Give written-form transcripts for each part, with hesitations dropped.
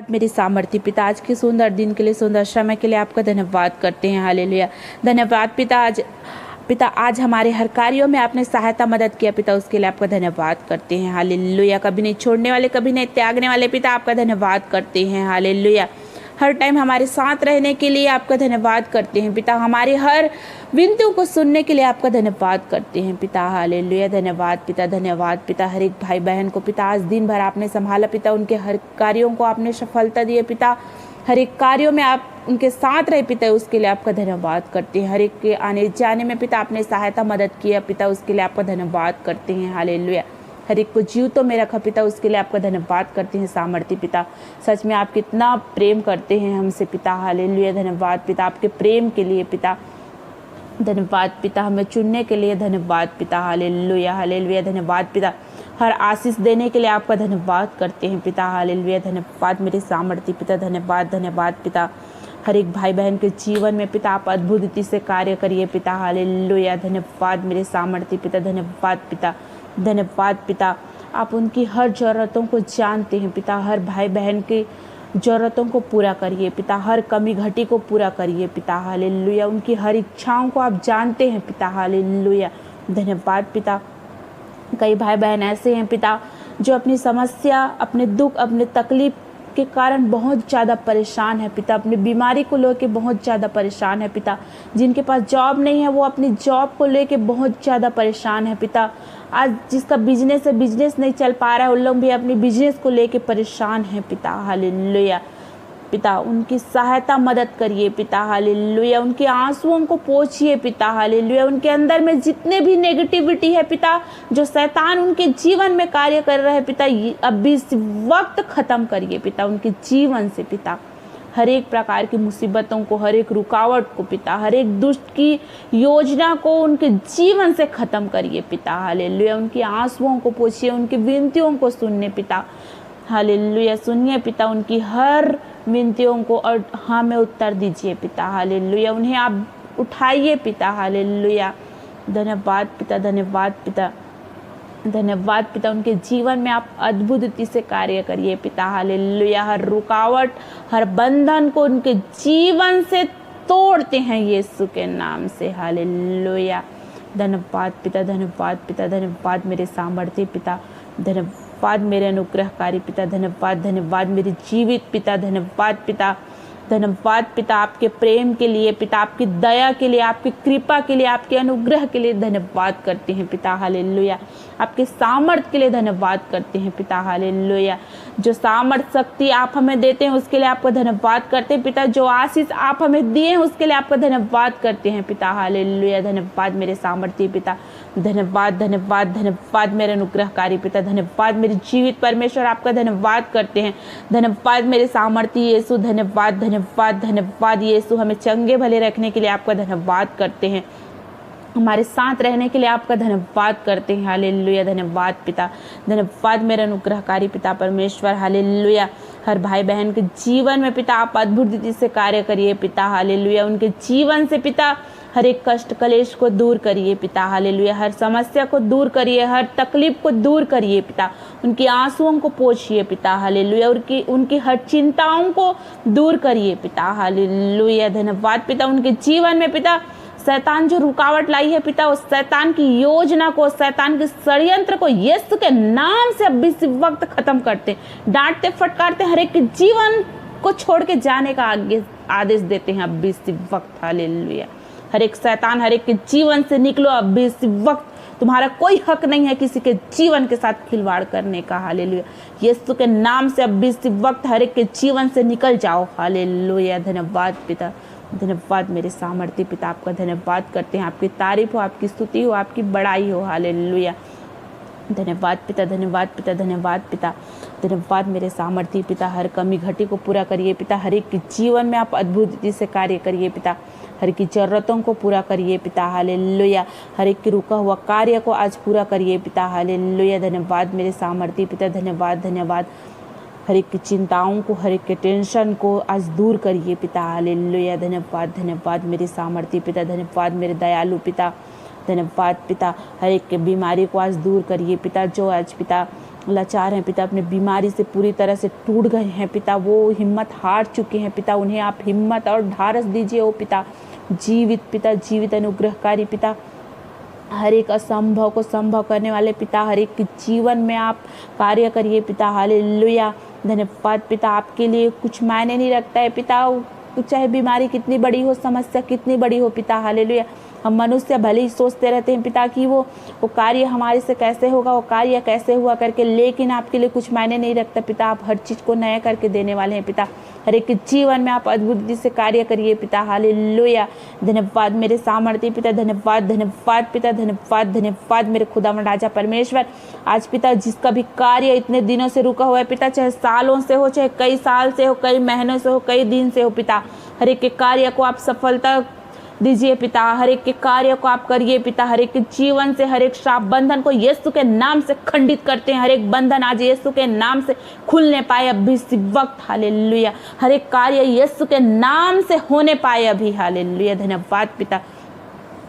मेरे सामर्थ्य पिता, आज के सुंदर दिन के लिए, सुंदर समय के लिए आपका धन्यवाद करते हैं। हालेलुया। धन्यवाद पिता आज हमारे हर कार्यों में आपने सहायता मदद किया पिता, उसके लिए आपका धन्यवाद करते हैं। हालेलुया। कभी नहीं छोड़ने वाले, कभी नहीं त्यागने वाले पिता, आपका धन्यवाद करते हैं। हालेलुया। हर टाइम हमारे साथ रहने के लिए आपका धन्यवाद करते हैं पिता, हमारे हर विनतियों को सुनने के लिए आपका धन्यवाद करते हैं पिता। हालेलुया। धन्यवाद पिता, हर एक भाई बहन को पिता आज दिन भर आपने संभाला पिता, उनके हर कार्यों को आपने सफलता दी पिता, हर एक कार्यों में आप उनके साथ रहे पिता, उसके लिए आपका धन्यवाद करते हैं। हर एक के आने जाने में पिता आपने सहायता मदद किया पिता, उसके लिए आपका धन्यवाद करते हैं। हालेलुया। हर एक को जीव तो में रखा पिता, उसके लिए आपका धन्यवाद करते हैं। सामर्थ्य पिता, सच में आप कितना प्रेम करते हैं हमसे पिता। हालेलुया। धन्यवाद पिता आपके प्रेम के लिए पिता, धन्यवाद पिता हमें चुनने के लिए, धन्यवाद पिता। हालेलुया। हालेलुया। धन्यवाद पिता हर आशीष देने के लिए आपका धन्यवाद करते हैं पिता। हालेलुया। धन्यवाद मेरे सामर्थ्य पिता, धन्यवाद पिता हर एक भाई बहन के जीवन में पिता आप अद्भुत रीति से कार्य करिए पिता। हालेलुया। धन्यवाद मेरे सामर्थ्य पिता, धन्यवाद पिता आप उनकी हर ज़रूरतों को जानते हैं पिता, हर भाई बहन की ज़रूरतों को पूरा करिए पिता, हर कमी घटी को पूरा करिए पिता। हालेलुया। उनकी हर इच्छाओं को आप जानते हैं पिता। हालेलुया। धन्यवाद पिता। कई भाई बहन ऐसे हैं पिता जो अपनी समस्या, अपने दुख, अपने तकलीफ के कारण बहुत ज़्यादा परेशान है पिता, अपनी बीमारी को लेकर बहुत ज़्यादा परेशान है पिता, जिनके पास जॉब नहीं है वो अपनी जॉब को लेकर बहुत ज़्यादा परेशान है पिता, आज जिसका बिजनेस है बिजनेस नहीं चल पा रहा है, उन लोग भी अपनी बिजनेस को लेकर परेशान है पिता। हालेलुया। पिता उनकी सहायता मदद करिए पिता। हालेलुया। उनके आंसुओं को पोंछिए पिता। हालेलुया। उनके अंदर में जितने भी नेगेटिविटी है पिता, जो शैतान उनके जीवन में कार्य कर रहा है पिता, अभी इस वक्त खत्म करिए पिता उनके जीवन से पिता। हर एक प्रकार की मुसीबतों को, हर एक रुकावट को पिता, हर एक दुष्ट की योजना को उनके जीवन से खत्म करिए पिता। हालेलुया। उनके आंसुओं को पोंछिए, उनकी विनतियों को सुनने पिता। हालेलुया। सुनिए पिता उनकी हर विनतियों को और हाँ में उत्तर दीजिए पिता। हालेलुया। उन्हें आप उठाइए पिता। हालेलुया। धन्यवाद पिता, धन्यवाद पिता उनके जीवन में आप अद्भुत रीति से कार्य करिए पिता। हालेलुया। हर रुकावट, हर बंधन को उनके जीवन से तोड़ते हैं यीशु के नाम से। हालेलुया। धन्यवाद पिता, धन्यवाद मेरे सामर्थ्य पिता, धन्यवाद मेरे अनुग्रहकारी पिता, धन्यवाद मेरे जीवित पिता, धन्यवाद पिता आपके प्रेम के लिए पिता, आपकी दया के लिए, आपकी कृपा के लिए, आपके अनुग्रह के लिए धन्यवाद करते हैं पिता। हालेलुया। आपके सामर्थ्य के लिए धन्यवाद करते हैं पिता। हालेलुया। जो सामर्थ्य शक्ति आप हमें देते हैं उसके लिए आपका धन्यवाद करते हैं पिता, जो आशीष आप हमें दिए हैं उसके लिए आपका धन्यवाद करते हैं पिता। हालेलुया। धन्यवाद मेरे सामर्थ्य पिता, धन्यवाद मेरे अनुग्रहकारी पिता, धन्यवाद मेरे जीवित परमेश्वर, आपका धन्यवाद करते हैं। धन्यवाद मेरे सामर्थ्य यीशु, धन्यवाद यीशु, हमें चंगे भले रखने के लिए आपका धन्यवाद करते हैं, हमारे साथ रहने के लिए आपका धन्यवाद करते हैं। हालेलुया। धन्यवाद पिता, धन्यवाद मेरे अनुग्रहकारी पिता परमेश्वर। हालेलुया। हर भाई बहन के जीवन में पिता आप अद्भुत रीति से कार्य करिए पिता। हालेलुया। उनके जीवन से पिता हर एक कष्ट कलेश को दूर करिए पिता। हालेलुया। हर समस्या को दूर करिए, हर तकलीफ को दूर करिए पिता, उनकी आंसुओं को पोंछिए पिता। हालेलुया। उनकी हर चिंताओं को दूर करिए पिता। हालेलुया। धन्यवाद पिता उनके जीवन में पिता शैतान जो रुकावट लाई है पिता, उस शैतान की योजना को, शैतान के षड्यंत्र को यीशु के नाम से अब इस वक्त खत्म करते, डांटते फटकारते, हर एक के जीवन को छोड़ के जाने का आदेश देते हैं अब इस वक्त। हालेलुया। हर एक शैतान हर एक के जीवन से निकलो अब इस वक्त, तुम्हारा कोई हक नहीं है किसी के जीवन के साथ खिलवाड़ करने का। हालेलुया। यीशु के नाम से अब इस वक्त हर एक के जीवन से निकल जाओ। हालेलुया। धन्यवाद पिता, धन्यवाद मेरे सामर्थ्य पिता, आपका धन्यवाद करते हैं, आपकी तारीफ हो, आपकी स्तुति हो, आपकी बड़ाई हो। हालेलुया। धन्यवाद पिता, धन्यवाद मेरे सामर्थ्य पिता, हर कमी घटी को पूरा करिए पिता, हर एक के जीवन में आप अद्भुत रीति से कार्य करिए पिता, हर एक की जरूरतों को पूरा करिए पिता। हालेलुया। हर एक के रुका हुआ कार्य को आज पूरा करिए पिता। हालेलुया। धन्यवाद मेरे सामर्थ्य पिता, धन्यवाद हर एक की चिंताओं को, हर एक के टेंशन को आज दूर करिए पिता। हालेलुया। धन्यवाद मेरे सामर्थ्य पिता, धन्यवाद मेरे दयालु पिता, धन्यवाद पिता हर एक के बीमारी को आज दूर करिए पिता, जो आज पिता लाचार हैं पिता, अपने बीमारी से पूरी तरह से टूट गए हैं पिता, वो हिम्मत हार चुके हैं पिता, उन्हें आप हिम्मत और ढारस दीजिए ओ पिता। जीवित पिता, जीवित अनुग्रहकारी पिता, हर एक असंभव को संभव करने वाले पिता, हर एक के जीवन में आप कार्य करिए पिता। हालेलुया, धन्यवाद पिता। आपके लिए कुछ मायने नहीं रखता है पिता, चाहे बीमारी कितनी बड़ी हो, समस्या कितनी बड़ी हो पिता। हालेलुया, हम मनुष्य भले ही सोचते रहते हैं पिता कि वो कार्य हमारे से कैसे होगा, वो कार्य कैसे हुआ करके, लेकिन आपके लिए कुछ मायने नहीं रखता पिता। आप हर चीज़ को नया करके देने वाले हैं पिता। हर एक के जीवन में आप अद्भुत से कार्य करिए पिता। हालेलुया, धन्यवाद मेरे सामर्थ्य पिता, धन्यवाद धन्यवाद पिता, धन्यवाद धन्यवाद मेरे खुदावंद राजा परमेश्वर। आज पिता जिसका भी कार्य इतने दिनों से रुका हुआ है पिता, चाहे सालों से हो, चाहे कई साल से हो, कई महीनों से हो, कई दिन से हो पिता, हर एक के कार्य को आप सफलता दीजिए पिता। हर एक के कार्य को आप करिए पिता। हर एक के जीवन से हर एक श्राप बंधन को यीशु के नाम से खंडित करते हैं। हर एक बंधन आज यीशु के नाम से खुलने पाए अभी इसी वक्त। हालेलुया, हर एक कार्य यीशु के नाम से होने पाए अभी। हालेलुया, धन्यवाद पिता,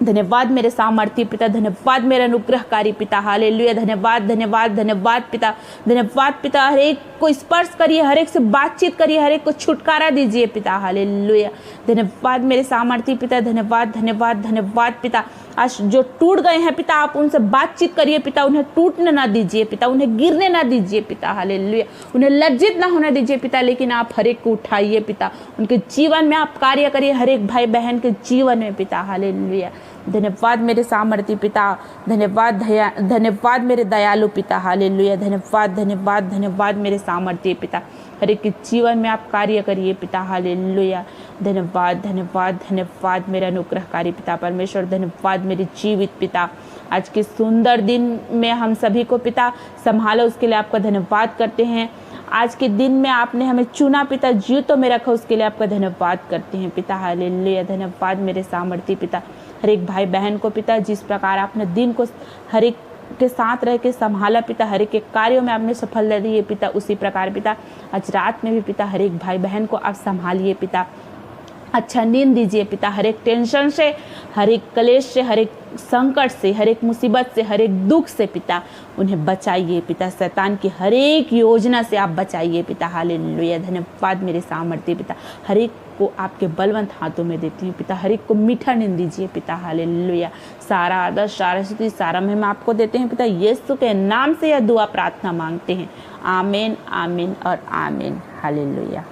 धन्यवाद मेरे सामर्थ्य पिता, धन्यवाद मेरे अनुग्रहकारी पिता। हालेलुया, धन्यवाद धन्यवाद धन्यवाद पिता, धन्यवाद पिता। हर एक को स्पर्श करिए, हर एक से बातचीत करिए, हर एक को छुटकारा दीजिए पिता। हालेलुया, धन्यवाद मेरे सामर्थ्य पिता, धन्यवाद धन्यवाद धन्यवाद पिता। आज जो टूट गए हैं पिता, आप उनसे बातचीत करिए पिता, उन्हें टूटने ना दीजिए पिता, उन्हें गिरने ना दीजिए पिता। हालेलुया, उन्हें लज्जित ना होने दीजिए पिता, लेकिन आप हर एक को उठाइए पिता, उनके जीवन में आप कार्य करिए, हर एक भाई बहन के जीवन में पिता। हालेलुया, धन्यवाद मेरे सामर्थ्य पिता, धन्यवाद धन्यवाद मेरे दयालु पिता। हालेलुया, धन्यवाद धन्यवाद धन्यवाद मेरे सामर्थ्य पिता, हर एक के जीवन में आप कार्य करिए पिता। हालेलुया, धन्यवाद धन्यवाद धन्यवाद मेरा अनुग्रहकारी पिता परमेश्वर। धन्यवाद मेरे जीवित पिता, आज के सुंदर दिन में हम सभी को पिता संभालो, उसके लिए आपका धन्यवाद करते हैं। आज के दिन में आपने हमें चुना पिता, जीवितों में रखा, उसके लिए आपका धन्यवाद करते हैं पिता। हालेलुया, धन्यवाद मेरे सामर्थ्य पिता। हर एक भाई बहन को पिता, जिस प्रकार आपने दिन को हर एक के साथ रह के संभाला पिता, हर एक के कार्यों में आपने सफलता दी है पिता, उसी प्रकार पिता आज रात में भी पिता हर एक भाई बहन को आप संभालिए पिता। अच्छा नींद दीजिए पिता, हर एक टेंशन से, हर एक क्लेश से, हर एक संकट से, हर एक मुसीबत से, हर एक दुख से पिता उन्हें बचाइए पिता। शैतान की हर एक योजना से आप बचाइए पिता। हालेलुया, धन्यवाद मेरे सामर्थ्य पिता। हर एक को आपके बलवंत हाथों में देती हूँ पिता, हर एक को मीठा नींद दीजिए पिता। हालेलुया, सारा आदर, सारा स्तुति, सारा महिमा आपको देते हैं पिता। यीशु के नाम से यह दुआ प्रार्थना मांगते हैं। आमीन आमीन और आमीन। हालेलुया।